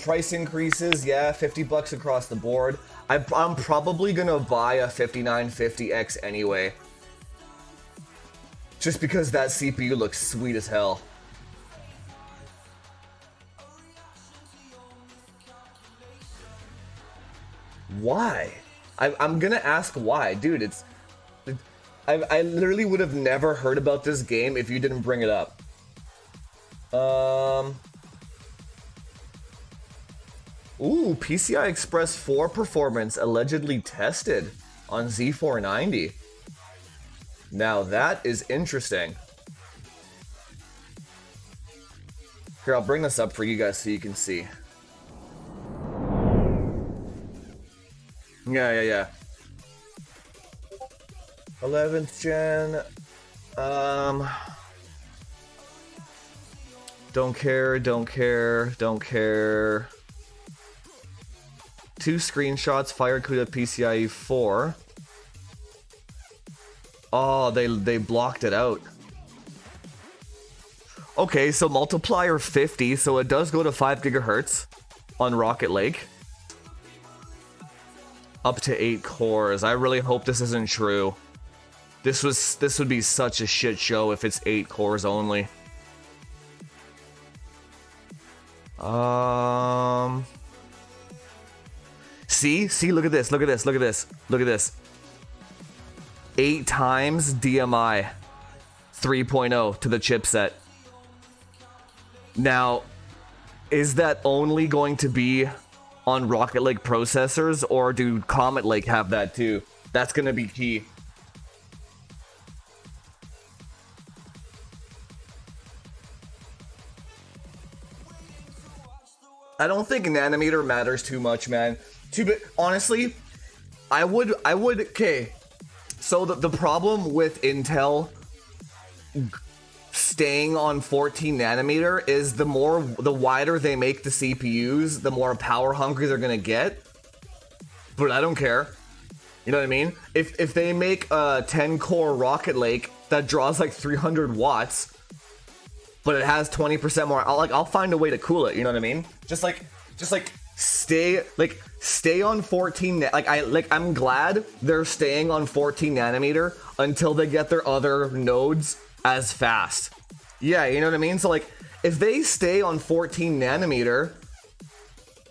price increases, yeah, 50 bucks across the board. I'm probably gonna buy a 5950X anyway. Just because that CPU looks sweet as hell. Why? I'm gonna ask why. Dude, I literally would have never heard about this game if you didn't bring it up. Ooh, PCI Express 4 performance allegedly tested on Z490. Now that is interesting. Here, I'll bring this up for you guys so you can see. Yeah. 11th gen. Don't care. 2 screenshots fired CUDA PCIe 4. Oh, they blocked it out. Okay, so multiplier 50, so it does go to 5 gigahertz on Rocket Lake. Up to 8 cores. I really hope this isn't true. This would be such a shit show if it's 8 cores only. See, look at this. 8 times DMI 3.0 to the chipset. Now, is that only going to be on Rocket Lake processors, or do Comet Lake have that too? That's gonna be key. I don't think nanometer matters too much, man. Honestly, I would, okay. So the problem with Intel staying on 14 nanometer is the wider they make the CPUs, the more power hungry they're gonna get. But I don't care. You know what I mean? If they make a 10 core Rocket Lake that draws like 300 watts, but it has 20% more, I'll find a way to cool it. You know what I mean? Just like stay on 14. I'm glad they're staying on 14 nanometer until they get their other nodes as fast. Yeah, you know what I mean? So like, if they stay on 14 nanometer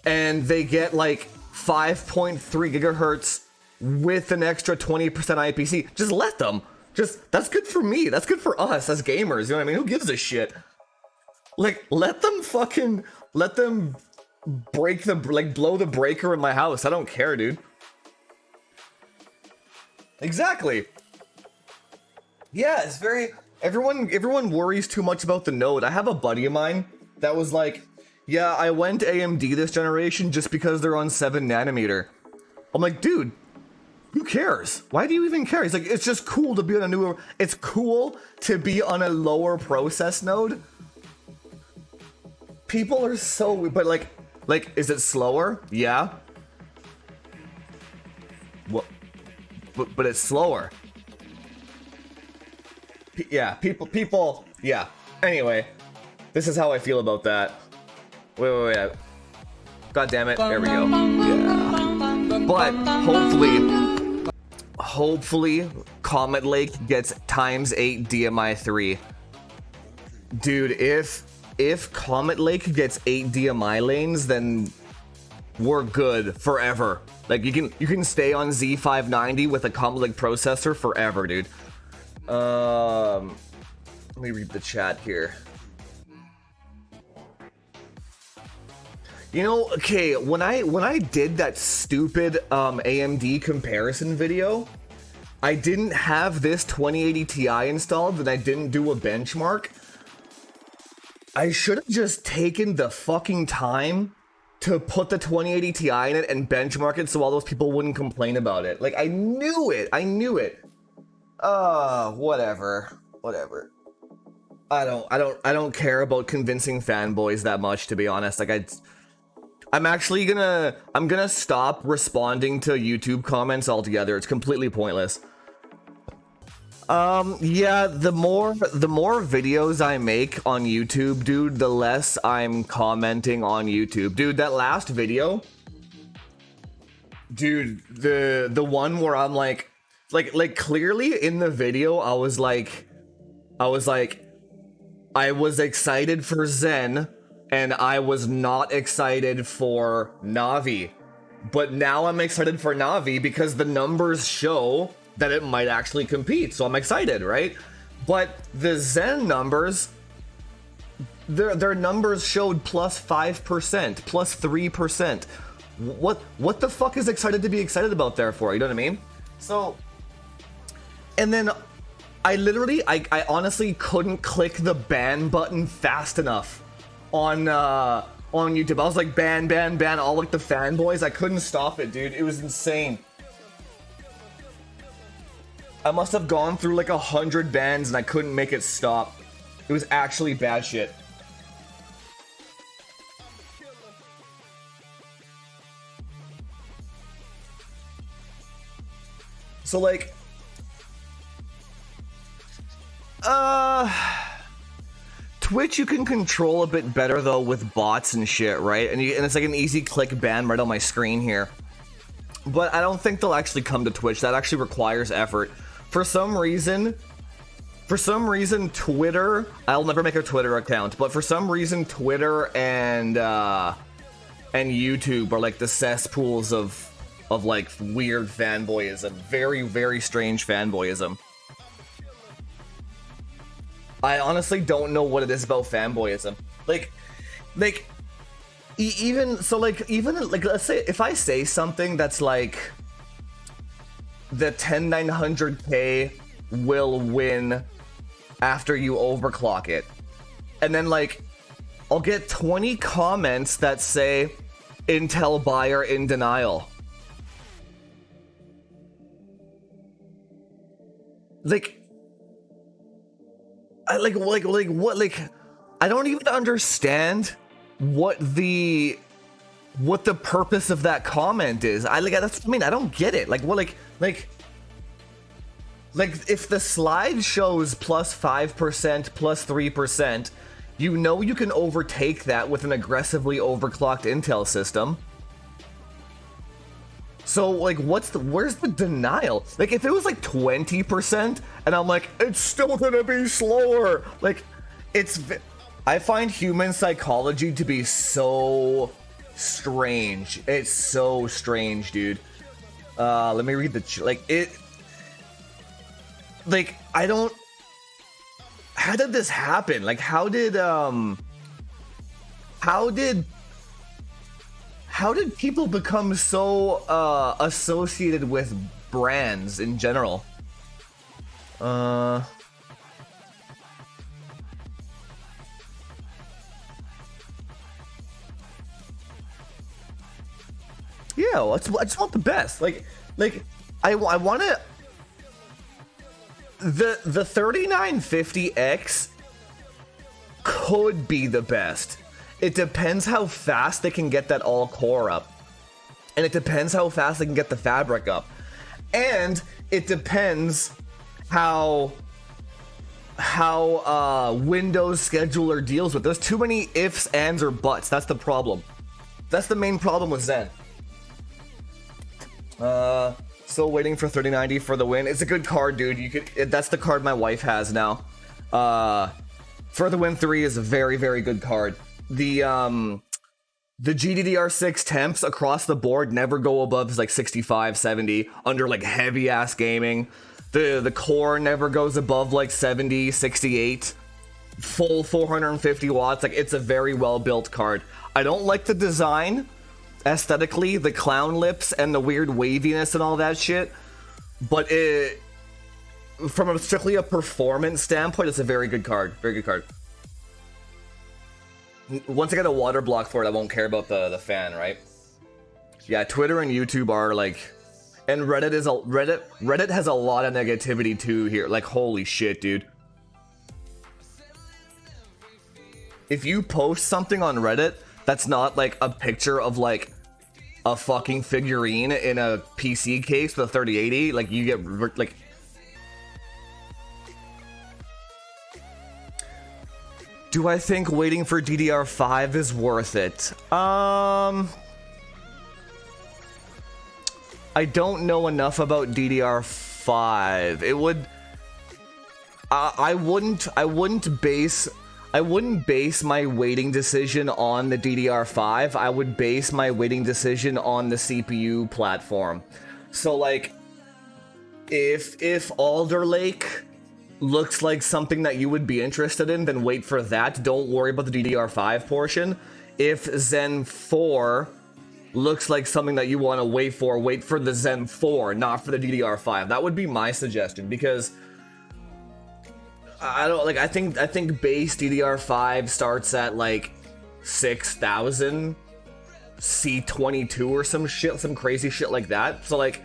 and they get like 5.3 gigahertz with an extra 20% IPC, just let them. That's good for me. That's good for us as gamers. You know what I mean? Who gives a shit? Like, let them break blow the breaker in my house. I don't care, dude. Exactly. Yeah, it's very... Everyone worries too much about the node. I have a buddy of mine that was like, yeah, I went AMD this generation just because they're on 7 nanometer. I'm like, dude, who cares? Why do you even care? He's like, it's just cool to be on a newer... It's cool to be on a lower process node. People are so... But like, is it slower? Yeah. Well, but it's slower. Yeah, people, yeah. Anyway, this is how I feel about that. Wait. God damn it, there we go. Yeah. But hopefully, Comet Lake gets ×8 DMI 3. Dude, if Comet Lake gets 8 DMI lanes, then we're good forever. Like, you can stay on Z590 with a Comet Lake processor forever, dude. Let me read the chat here. You know, okay, when I did that stupid AMD comparison video, I didn't have this 2080 Ti installed, and I didn't do a benchmark. I should have just taken the fucking time to put the 2080 Ti in it and benchmark it so all those people wouldn't complain about it. Like, I knew it. Whatever. I don't care about convincing fanboys that much, to be honest. Like, I'm gonna stop responding to YouTube comments altogether. It's completely pointless. Yeah, the more videos I make on YouTube, dude, the less I'm commenting on YouTube. Dude, that last video, dude, the one where I'm like clearly in the video I was excited for Zen and I was not excited for Navi. But now I'm excited for Navi because the numbers show that it might actually compete, so I'm excited, right? But the Zen numbers, their numbers showed plus 5%, plus 3%. What the fuck is excited to be excited about there for? You know what I mean? So, and then I honestly couldn't click the ban button fast enough on YouTube. I was like, ban, all like the fanboys. I couldn't stop it, dude. It was insane. I must have gone through like 100 bans and I couldn't make it stop. It was actually bad shit. So like, Twitch you can control a bit better though with bots and shit, right? And it's like an easy click ban right on my screen here. But I don't think they'll actually come to Twitch. That actually requires effort. For some reason, Twitter, I'll never make a Twitter account, but for some reason Twitter and YouTube are like the cesspools of like weird fanboyism. Very, very strange fanboyism. I honestly don't know what it is about fanboyism. Even let's say if I say something that's like the 10900K will win after you overclock it, and then like I'll get 20 comments that say Intel buyer in denial. I don't even understand what the purpose of that comment is. I don't get it. If the slide shows plus 5%, plus 3%, you know you can overtake that with an aggressively overclocked Intel system. So like, where's the denial? Like, if it was like 20% and I'm like, it's still gonna be slower. Like, I find human psychology to be so strange. It's so strange, dude. Let me read I don't. How did this happen? Like, how did people become so associated with brands in general? Yeah, I just want the best. I want to. The 3950X could be the best. It depends how fast they can get that all core up, and it depends how fast they can get the fabric up, and it depends how Windows scheduler deals with. There's too many ifs, ands, or buts. That's the problem. That's the main problem with Zen. Still waiting for 3090 for the win. It's a good card, dude. That's the card my wife has now. For the Win 3 is a very, very good card. The GDDR6 temps across the board never go above like 65, 70 under like heavy ass gaming. The core never goes above like 70, 68. Full 450 watts. Like, it's a very well built card. I don't like the design aesthetically, the clown lips and the weird waviness and all that shit, but from strictly a performance standpoint, it's a very good card. Very good card. Once I get a water block for it, I won't care about the fan, right? Yeah, Twitter and YouTube are like, and Reddit has a lot of negativity too here. Like, holy shit, dude. If you post something on Reddit that's not like a picture of like a fucking figurine in a PC case with a 3080, like, you get like, Do I think waiting for DDR5 is worth it? I don't know enough about DDR5. It would... I wouldn't base my waiting decision on the DDR5. I would base my waiting decision on the CPU platform. So like, if Alder Lake looks like something that you would be interested in, then wait for that. Don't worry about the DDR5 portion. If Zen 4 looks like something that you want to wait for the Zen 4, not for the DDR5. That would be my suggestion, because I don't like. I think base DDR5 starts at like 6,000 C22 or some shit, some crazy shit like that. So like,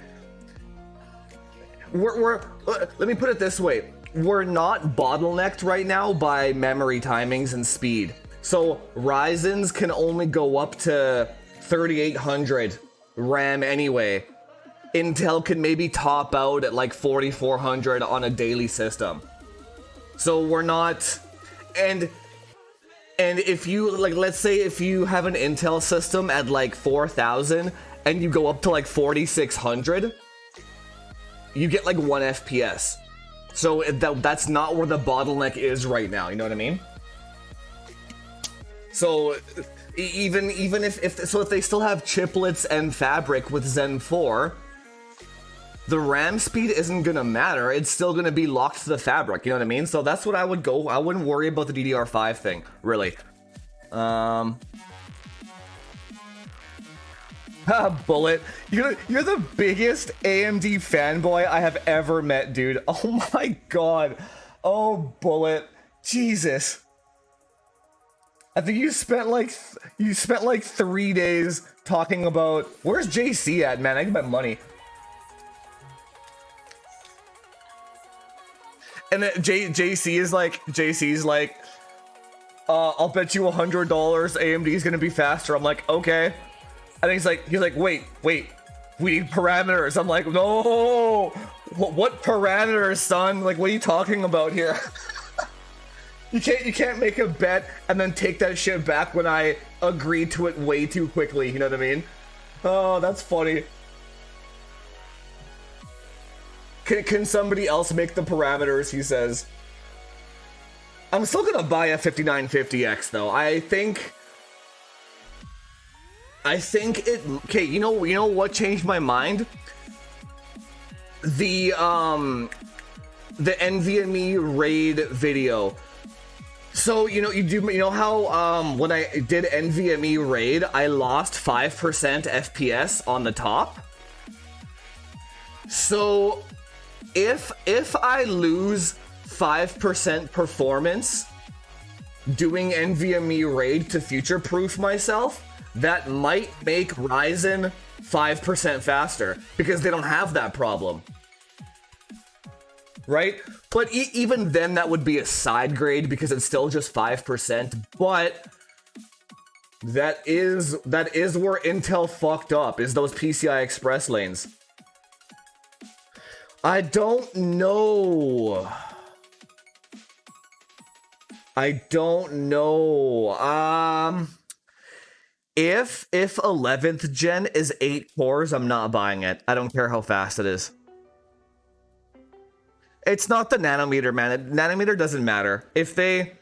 let me put it this way: we're not bottlenecked right now by memory timings and speed. So Ryzen's can only go up to 3800 RAM anyway. Intel can maybe top out at like 4400 on a daily system. So we're not, and if you like, let's say if you have an Intel system at like 4000 and you go up to like 4600, you get like 1 FPS. So that's not where the bottleneck is right now. You know what I mean? So even if they still have chiplets and fabric with Zen 4, the RAM speed isn't gonna matter. It's still gonna be locked to the fabric. You know what I mean? So that's what I would go. I wouldn't worry about the DDR5 thing, really. Bullet, you're the biggest AMD fanboy I have ever met, dude. Oh my god. Oh, Bullet, Jesus. I think you spent like 3 days talking about, where's JC at, man? I need my money. And then JC's like, I'll bet you $100 AMD is gonna be faster. I'm like, okay. And he's like, wait, we need parameters. I'm like, no, what parameters, son? Like, what are you talking about here? You can't make a bet and then take that shit back when I agree to it way too quickly. You know what I mean? Oh, that's funny. Can somebody else make the parameters? He says. I'm still gonna buy a 5950X though. I think it. Okay, you know what changed my mind? The NVMe RAID video. So you know how when I did NVMe RAID, I lost 5% FPS on the top. So if I lose 5% performance doing NVMe RAID to future-proof myself, that might make Ryzen 5% faster, because they don't have that problem. Right? But even then, that would be a side grade, because it's still just 5%, but that is where Intel fucked up, is those PCI Express lanes. I don't know. If 11th gen is 8 cores, I'm not buying it. I don't care how fast it is. It's not the nanometer, man. Nanometer doesn't matter. If they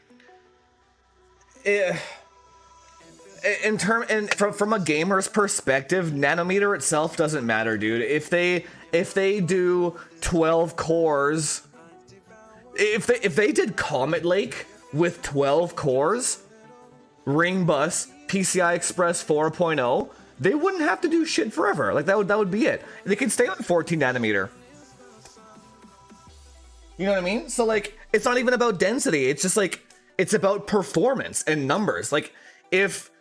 from a gamer's perspective, nanometer itself doesn't matter, dude. If they do 12 cores, if they did Comet Lake with 12 cores, ring bus, PCI Express 4.0, they wouldn't have to do shit forever. Like that would be it. They could stay on 14 nanometer. You know what I mean? So like, it's not even about density. It's just like, it's about performance and numbers. Like if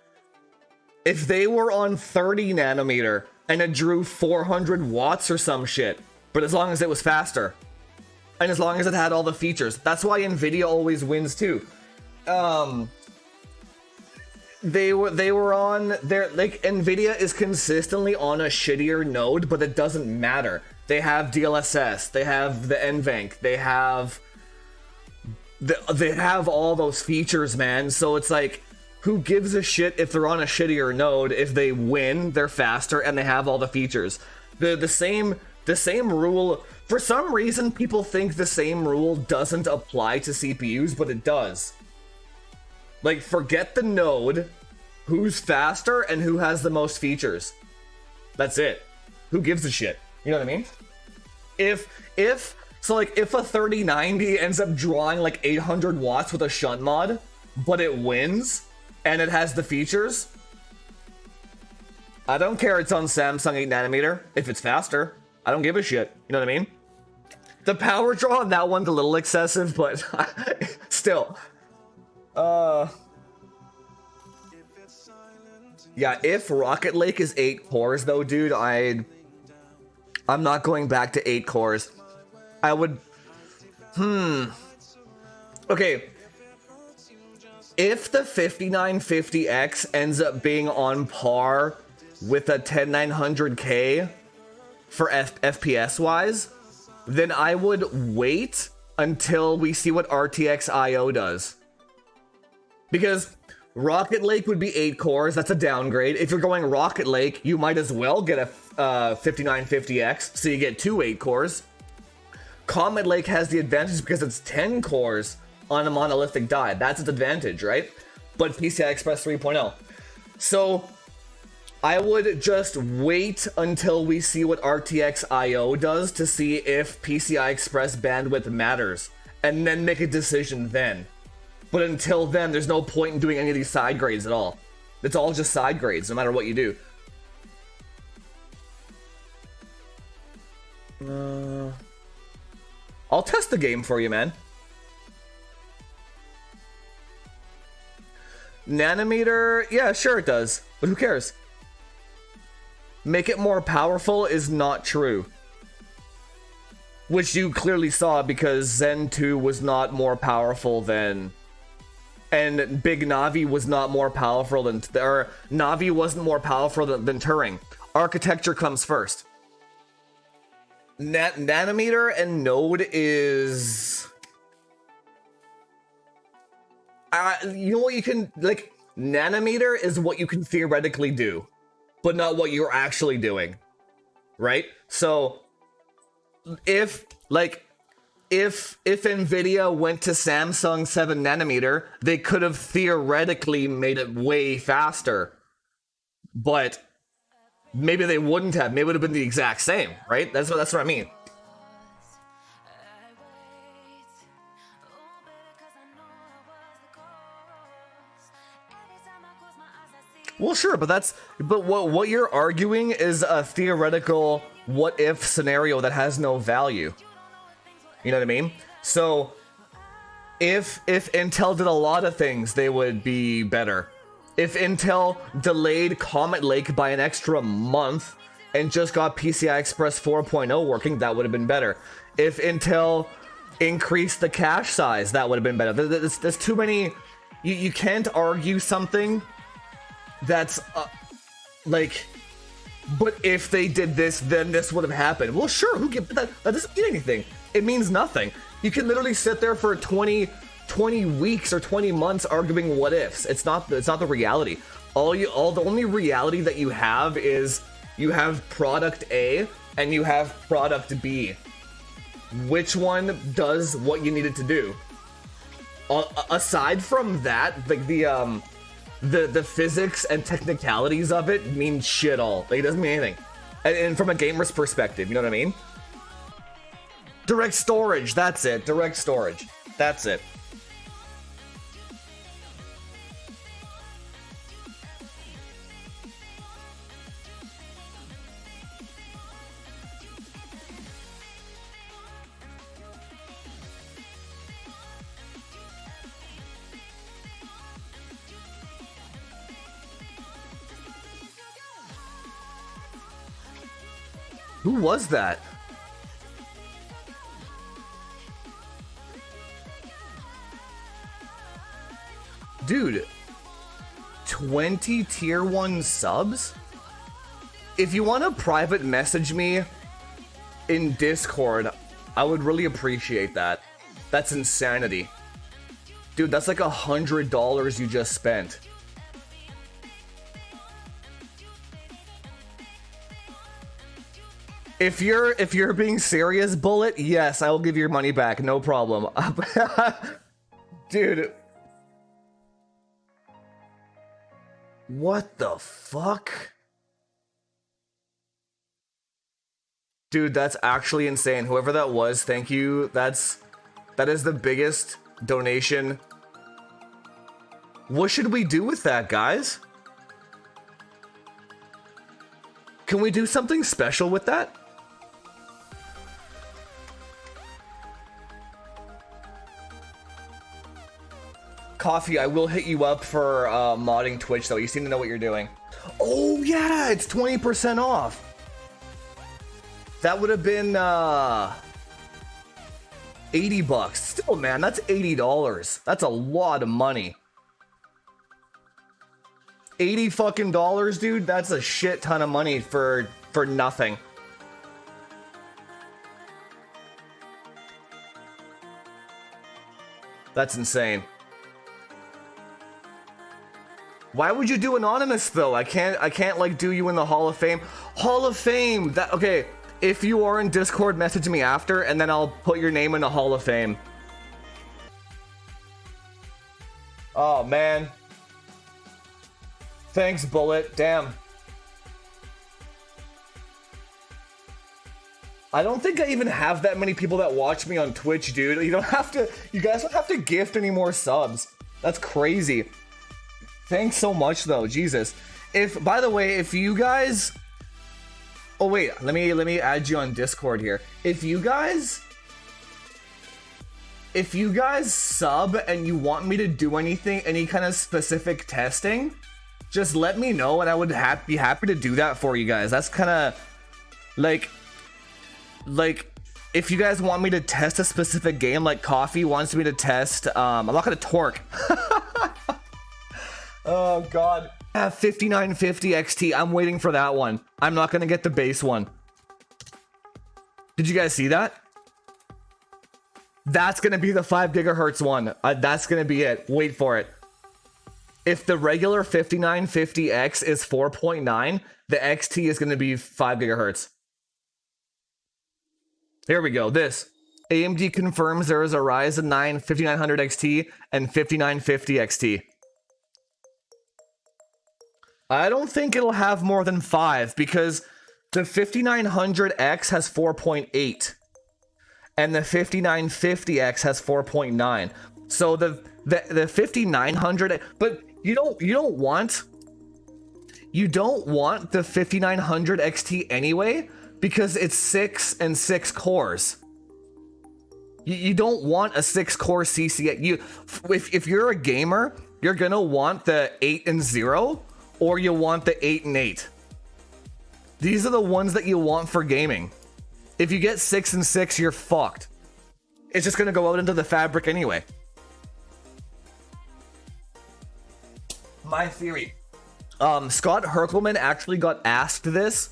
they were on 30 nanometer and it drew 400 watts or some shit, but as long as it was faster and as long as it had all the features, that's why Nvidia always wins too. They were on their, like, Nvidia is consistently on a shittier node, but it doesn't matter. They have DLSS, they have the NVENC, they have they have all those features, man. So it's like, who gives a shit if they're on a shittier node? If they win, they're faster and they have all the features. The same rule. For some reason, people think the same rule doesn't apply to CPUs, but it does. Like, forget the node, who's faster and who has the most features. That's it. Who gives a shit? You know what I mean? If a 3090 ends up drawing like 800 watts with a shunt mod, but it wins and it has the features, I don't care it's on Samsung 8nm. If it's faster, I don't give a shit. You know what I mean? The power draw on that one's a little excessive, but still. Yeah, if Rocket Lake is 8 cores though, dude, I'm not going back to 8 cores. I would... Okay. If the 5950X ends up being on par with a 10900K for FPS-wise, then I would wait until we see what RTX IO does. Because Rocket Lake would be 8 cores, that's a downgrade. If you're going Rocket Lake, you might as well get a 5950X, so you get 2 8 cores. Comet Lake has the advantage because it's 10 cores on a monolithic die. That's its advantage, right? But PCI Express 3.0. So I would just wait until we see what RTX IO does to see if PCI Express bandwidth matters, and then make a decision then. But until then, there's no point in doing any of these side grades at all. It's all just side grades, no matter what you do. I'll test the game for you, man. Nanometer, yeah, sure it does, but who cares? Make it more powerful is not true. Which you clearly saw because Zen 2 was not more powerful than... And Big Navi was not more powerful than... Or Navi wasn't more powerful than Turing. Architecture comes first. Nanometer and node is... you know what you can... Like, nanometer is what you can theoretically do, but not what you're actually doing. Right? So, if Nvidia went to Samsung 7nm, they could have theoretically made it way faster. But maybe they wouldn't have. Maybe it would have been the exact same, right? That's what I mean. Well, sure, but what you're arguing is a theoretical what if scenario that has no value. You know what I mean? So if Intel did a lot of things, they would be better. If Intel delayed Comet Lake by an extra month and just got PCI Express 4.0 working, that would have been better. If Intel increased the cache size, that would have been better. There's too many... You can't argue something that's like, but if they did this, then this would have happened. Well, sure, that doesn't mean anything. It means nothing. You can literally sit there for 20 weeks or 20 months arguing what ifs. It's not the reality. The only reality that you have is you have product A and you have product B. Which one does what you need it to do? Aside from that, like the physics and technicalities of it mean shit all. Like, it doesn't mean anything. And from a gamer's perspective, you know what I mean? Direct storage, that's it. Direct storage. That's it. Who was that? Dude, 20 tier 1 subs? If you want to private message me in Discord, I would really appreciate that. That's insanity. Dude, that's like $100 you just spent. If you're being serious, Bullet, yes, I will give your money back, no problem. Dude. What the fuck? Dude, that's actually insane. Whoever that was, thank you. That is the biggest donation. What should we do with that, guys? Can we do something special with that? Coffee, I will hit you up for modding Twitch, though. You seem to know what you're doing. Oh, yeah, it's 20% off. That would have been 80 bucks. Still, man, that's $80. That's a lot of money. 80 fucking dollars, dude. That's a shit ton of money for nothing. That's insane. Why would you do anonymous though? I can't like do you in the Hall of Fame. Hall of Fame. That okay. If you are in Discord, message me after, and then I'll put your name in the Hall of Fame. Oh man. Thanks, Bullet. Damn. I don't think I even have that many people that watch me on Twitch, dude. You guys don't have to gift any more subs. That's crazy. Thanks so much though, Jesus. By the way, if you guys, oh wait, let me add you on Discord here. If you guys sub and you want me to do anything, any kind of specific testing, just let me know and I would be happy to do that for you guys. That's kind of like if you guys want me to test a specific game, like Coffee wants me to test, I'm not gonna torque. Oh god. 5950 XT. I'm waiting for that one. I'm not gonna get the base one. Did you guys see that? That's gonna be the 5 gigahertz one. That's gonna be it. Wait for it. If the regular 5950X is 4.9, the XT is gonna be 5 gigahertz. Here we go. This. AMD confirms there is a Ryzen 9 5900 XT and 5950 XT. I don't think it'll have more than 5 because the 5900X has 4.8 and the 5950X has 4.9. So the 5900, but you don't want the 5900 XT anyway because it's 6 and 6 cores. You don't want a 6-core CCA. If you're a gamer, you're gonna want the 8 and 0. Or you want the 8 and 8. These are the ones that you want for gaming. If you get 6 and 6, you're fucked. It's just gonna go out into the fabric anyway. My theory. Scott Herkelman actually got asked this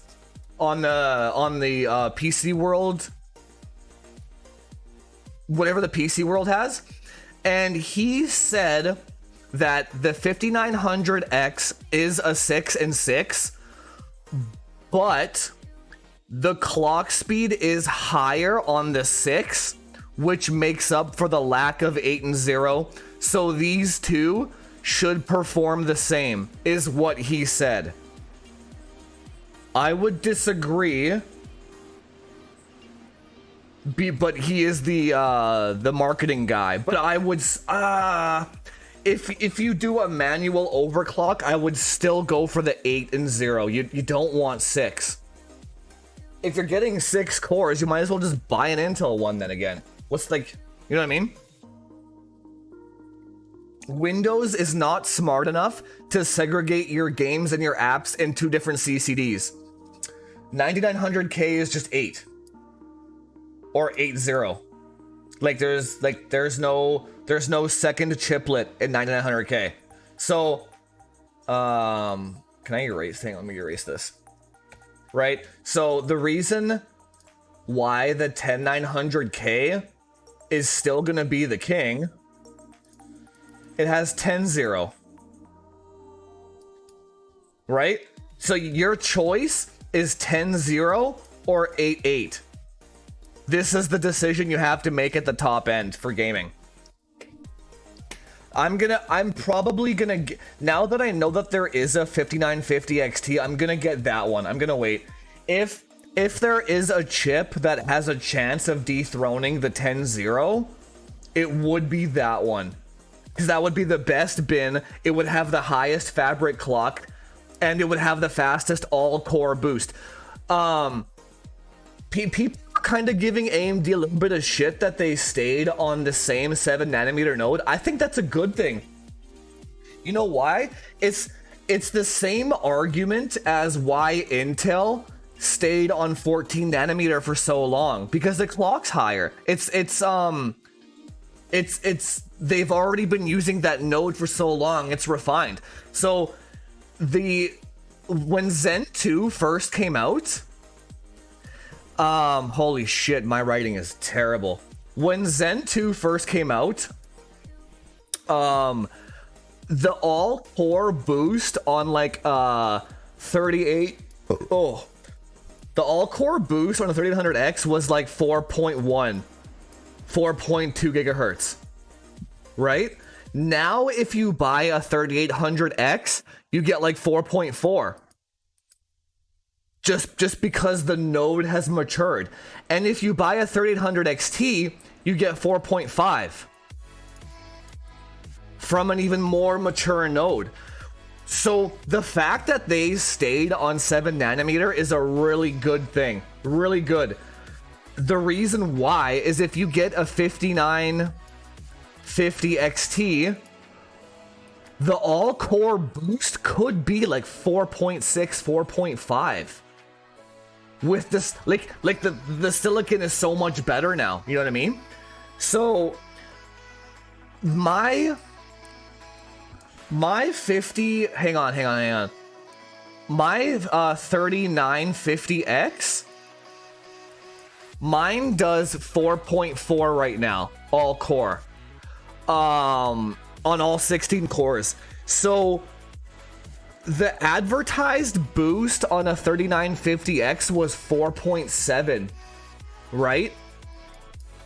on the PC World, whatever the PC World has, and he said that the 5900X is a 6 and 6, but the clock speed is higher on the 6, which makes up for the lack of 8 and 0. So these two should perform the same, is what he said. I would disagree, but he is the marketing guy. But I would if you do a manual overclock, I would still go for the 8 and 0. You don't want 6. If you're getting 6 cores, you might as well just buy an Intel one then again. What's like, you know what I mean? Windows is not smart enough to segregate your games and your apps in 2 different CCDs. 9900K is just 8. Or 80. Like there's no second chiplet in 9900K. So can I erase? Hang on, let me erase this. Right? So the reason why the 10900K is still gonna be the king It has 10-0. Right? So your choice is 10-0 or 8-8. This is the decision you have to make at the top end for gaming. I'm probably gonna, now that I know that there is a 5950 XT, I'm gonna get that one. I'm gonna wait. If there is a chip that has a chance of dethroning the 10-0, it would be that one. Because that would be the best bin, it would have the highest fabric clock, and it would have the fastest all-core boost. People are kind of giving AMD a little bit of shit that they stayed on the same 7nm node. I think that's a good thing. You know why? It's the same argument as why Intel stayed on 14nm for so long, because the clock's higher. They've already been using that node for so long, it's refined. So when Zen 2 first came out, holy shit, my writing is terrible. When Zen 2 first came out, the all-core boost on like 38, the all-core boost on a 3800X was like 4.2 gigahertz, right? Now, if you buy a 3800X, you get like 4.4. Just because the node has matured. And if you buy a 3800 XT, you get 4.5 from an even more mature node. So the fact that they stayed on 7nm is a really good thing. Really good. The reason why is if you get a 5950 XT, the all-core boost could be like 4.6, 4.5. With this, like the silicon is so much better now. You know what I mean? So my 50, hang on. My 3950X, mine does 4.4 right now, all core. On all 16 cores. So the advertised boost on a 3950X was 4.7, right?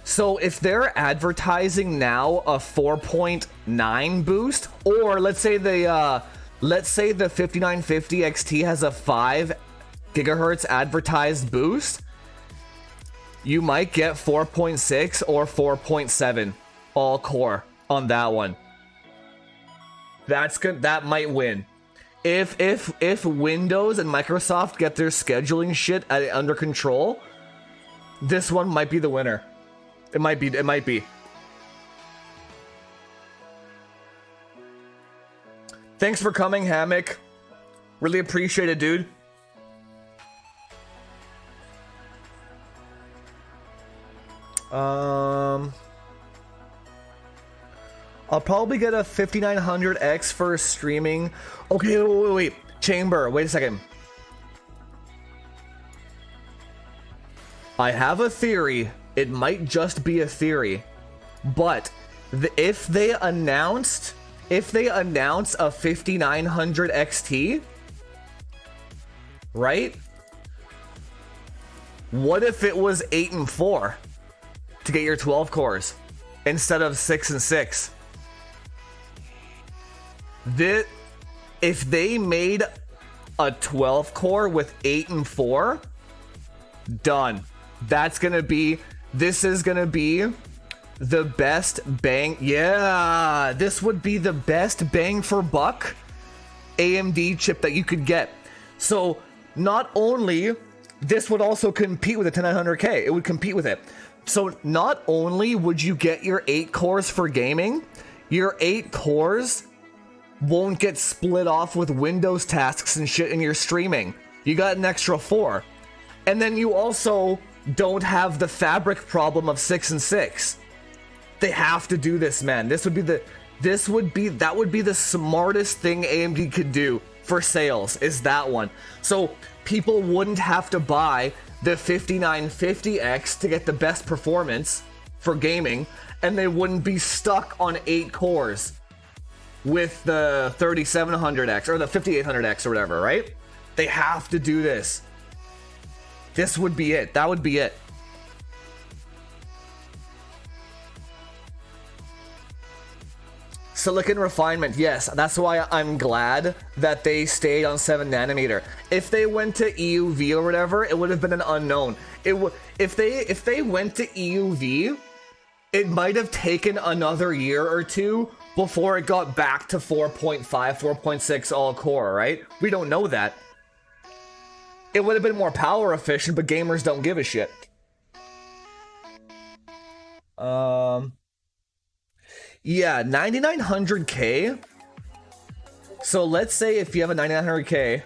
So if they're advertising now a 4.9 boost, or let's say the 5950 XT has a 5 gigahertz advertised boost, you might get 4.6 or 4.7 all core on that one. That's good. That might win. If Windows and Microsoft get their scheduling shit under control, this one might be the winner. It might be. Thanks for coming, Hammock. Really appreciate it, dude. I'll probably get a 5900X for streaming. Okay, wait. Chamber, wait a second. I have a theory. It might just be a theory. But if they announce a 5900 XT, right? What if it was 8 and 4 to get your 12 cores instead of 6 and 6? If they made a 12 core with 8 and 4, done. This is gonna be the best bang. Yeah, this would be the best bang for buck AMD chip that you could get. So not only, this would also compete with the 10900K. It would compete with it. So not only would you get your 8 cores for gaming, your 8 cores won't get split off with Windows tasks and shit in your streaming. You got an extra 4. And then you also don't have the fabric problem of 6 and 6. They have to do this, man. That would be the smartest thing AMD could do for sales, is that one. So people wouldn't have to buy the 5950X to get the best performance for gaming, and they wouldn't be stuck on 8 cores. with the 3700X or the 5800X or whatever, right? They have to do this. This would be it. That would be it. Silicon refinement, yes, that's why I'm glad that they stayed on 7 nanometer. If they went to EUV or whatever, it would have been an unknown. If they went to EUV, it might have taken another year or two before it got back to 4.5, 4.6 all core, right? We don't know that. It would have been more power efficient, but gamers don't give a shit. Yeah, 9900K. So let's say if you have a 9900K,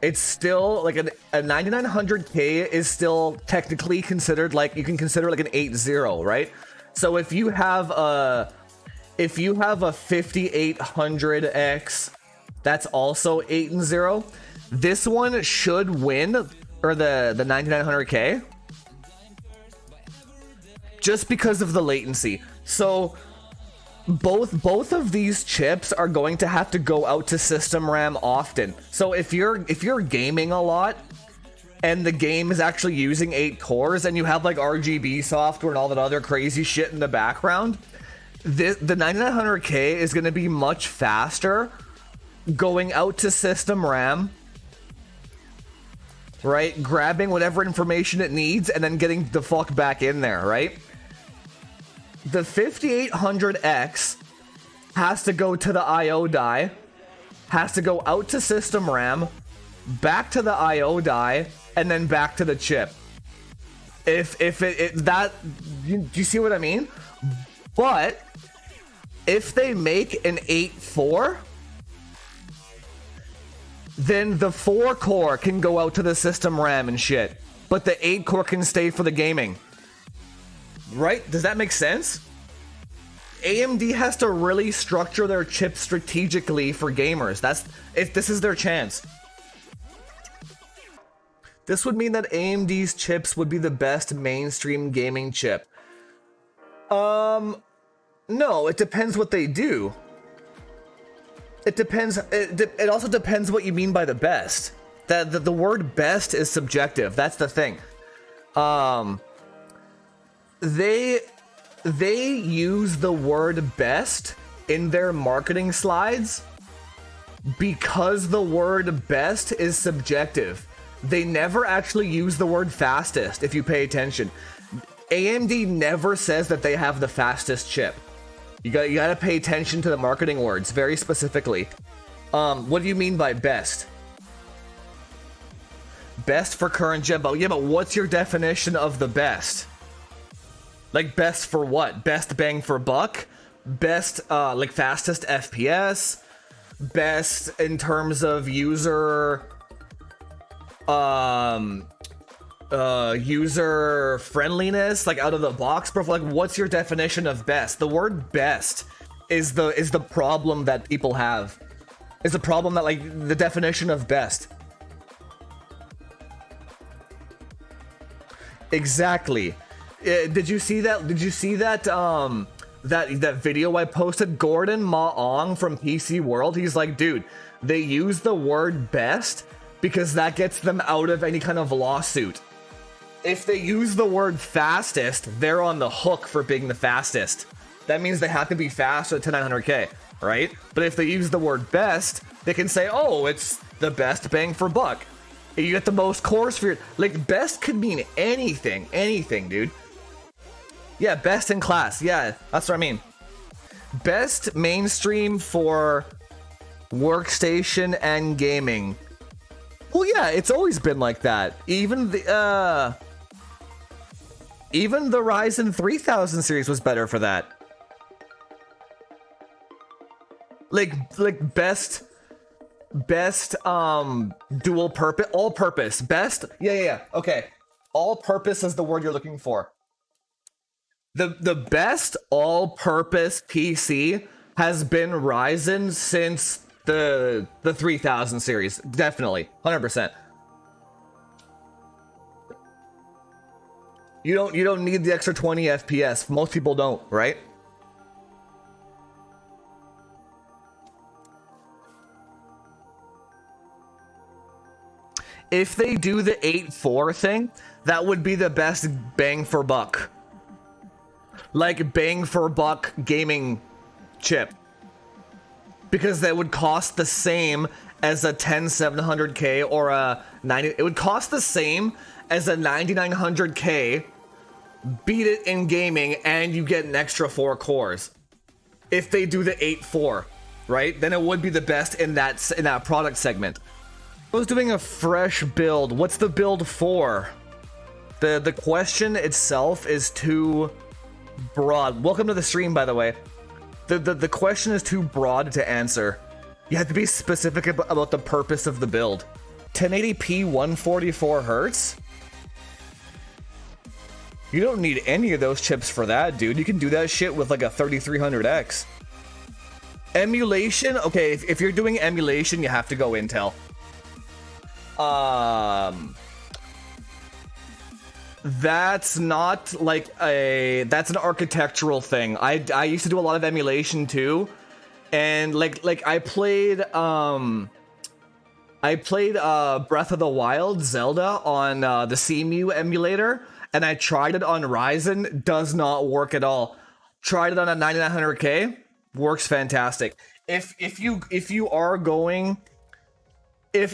it's still like a 9900K is still technically considered like, you can consider like an 8.0, right? So if you have a 5800X, that's also 8.0. This one should win, or the 9900K. Just because of the latency. So both of these chips are going to have to go out to system RAM often. So if you're gaming a lot and the game is actually using 8 cores and you have like RGB software and all that other crazy shit in the background, the 9900K is going to be much faster going out to system RAM, right? Grabbing whatever information it needs and then getting the fuck back in there, right? The 5800X has to go to the IO die, has to go out to system RAM, back to the IO die, and then back to the chip. Do you see what I mean? But if they make an 8.4, then the 4 core can go out to the system RAM and shit, but the 8 core can stay for the gaming. Right? Does that make sense? AMD has to really structure their chips strategically for gamers. This is their chance. This would mean that AMD's chips would be the best mainstream gaming chip. No, it depends what they do. It depends. It also depends what you mean by the best. The word best is subjective. That's the thing. They use the word best in their marketing slides because the word best is subjective. They never actually use the word fastest, if you pay attention. AMD never says that they have the fastest chip. You gotta pay attention to the marketing words very specifically. What do you mean by best? Best for current gen, but yeah, but what's your definition of the best? Like best for what? Best bang for buck? Best like fastest FPS? Best in terms of user user friendliness, like out of the box, bro? Like what's your definition of best? The word best is the problem that people have. Is the problem that like the definition of best. Exactly. Did you see that? Did you see that? That video I posted? Gordon Ma-ong from PC World. He's like, dude, they use the word best because that gets them out of any kind of lawsuit. If they use the word fastest, they're on the hook for being the fastest. That means they have to be fast at 10900K, right? But if they use the word best, they can say, oh, it's the best bang for buck. You get the most cores for your... Like, best could mean anything. Anything, dude. Yeah, best in class. Yeah, that's what I mean. Best mainstream for workstation and gaming. Well, yeah, it's always been like that. Even the Ryzen 3000 series was better for that. Like best dual purpose, all purpose, best. Yeah. Okay. All purpose is the word you're looking for. The best all purpose PC has been Ryzen since the 3000 series. Definitely. 100%. You don't need the extra 20 FPS. Most people don't, right? if they do the 8-4 thing, that would be the best bang for buck. Like bang for buck gaming chip. Because that would cost the same as a 10700K or a 90. It would cost the same as a 9900K. Beat it in gaming, and you get an extra 4 cores. If they do the 8-4, right? Then it would be the best in that product segment. I was doing a fresh build. What's the build for? The question itself is too broad. Welcome to the stream, by the way. The question is too broad to answer. You have to be specific about the purpose of the build. 1080p 144 hertz? You don't need any of those chips for that, dude. You can do that shit with like a 3300X. Emulation? Okay, if you're doing emulation, you have to go Intel. That's not like that's an architectural thing. I used to do a lot of emulation too, and like I played Breath of the Wild Zelda on the CMU emulator, and I tried it on Ryzen. Does not work at all. Tried it on a 9900K, works fantastic. If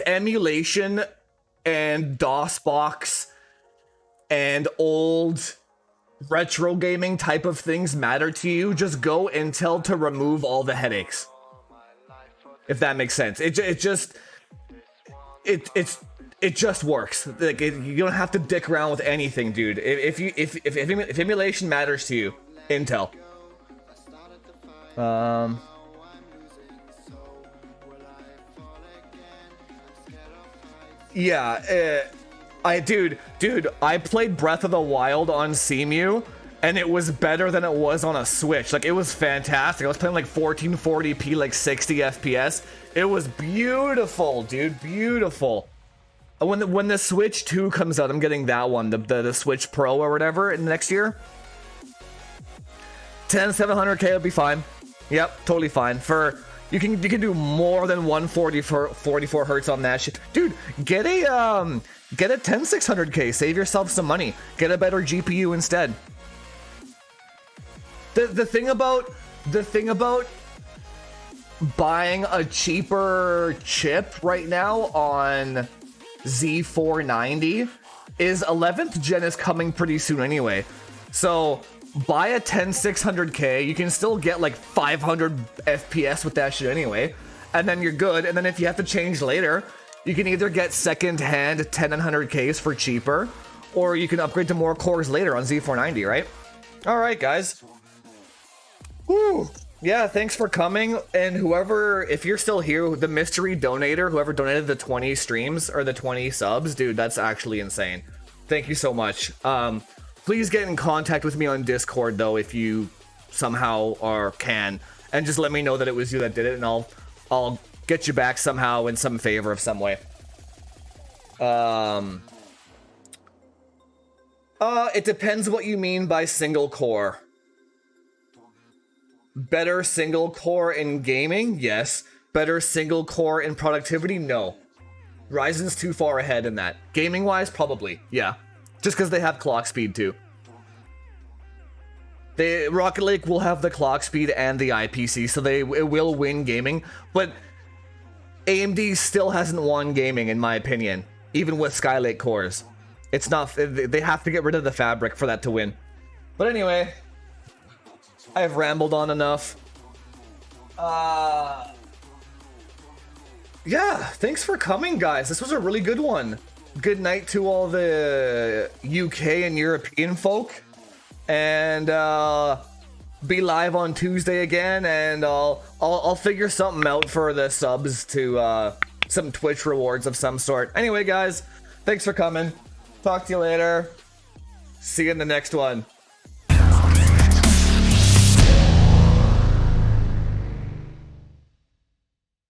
emulation and DOSBox and old retro gaming type of things matter to you, just go Intel to remove all the headaches. If that makes sense. It just works. Like you don't have to dick around with anything, dude. If emulation matters to you, Intel. Yeah, dude, I played Breath of the Wild on CMU, and it was better than it was on a Switch. Like, it was fantastic. I was playing like 1440p, like 60 FPS. It was beautiful, dude, beautiful. When the Switch 2 comes out, I'm getting that one, the Switch Pro or whatever, in the next year. 10700K will be fine. Yep, totally fine. You can do more than 144 hertz on that shit, dude. Get a 10600K. Save yourself some money. Get a better GPU instead. The thing about buying a cheaper chip right now on Z490 is 11th gen is coming pretty soon anyway. So buy a 10600K, you can still get like 500 FPS with that shit anyway, and then you're good. And then if you have to change later, you can either get second-hand 10900Ks for cheaper, or you can upgrade to more cores later on Z490, right? Alright, guys. Woo! Yeah, thanks for coming, and if you're still here, the mystery donator, whoever donated the 20 streams, or the 20 subs, dude, that's actually insane. Thank you so much. Please get in contact with me on Discord, though, if you somehow can, and just let me know that it was you that did it, and I'll get you back somehow in some favor of some way. It depends what you mean by single core. Better single core in gaming? Yes. Better single core in productivity? No. Ryzen's too far ahead in that. Gaming-wise, probably, yeah. Just because they have clock speed too. Rocket Lake will have the clock speed and the IPC, so it will win gaming. But AMD still hasn't won gaming, in my opinion, even with Skylake cores. It's not. They have to get rid of the fabric for that to win. But anyway, I've rambled on enough. Yeah, thanks for coming, guys. This was a really good one. Good night to all the UK and European folk, and be live on Tuesday again, and I'll figure something out for the subs to some Twitch rewards of some sort. Anyway, guys, thanks for coming. Talk to you later. See you in the next one.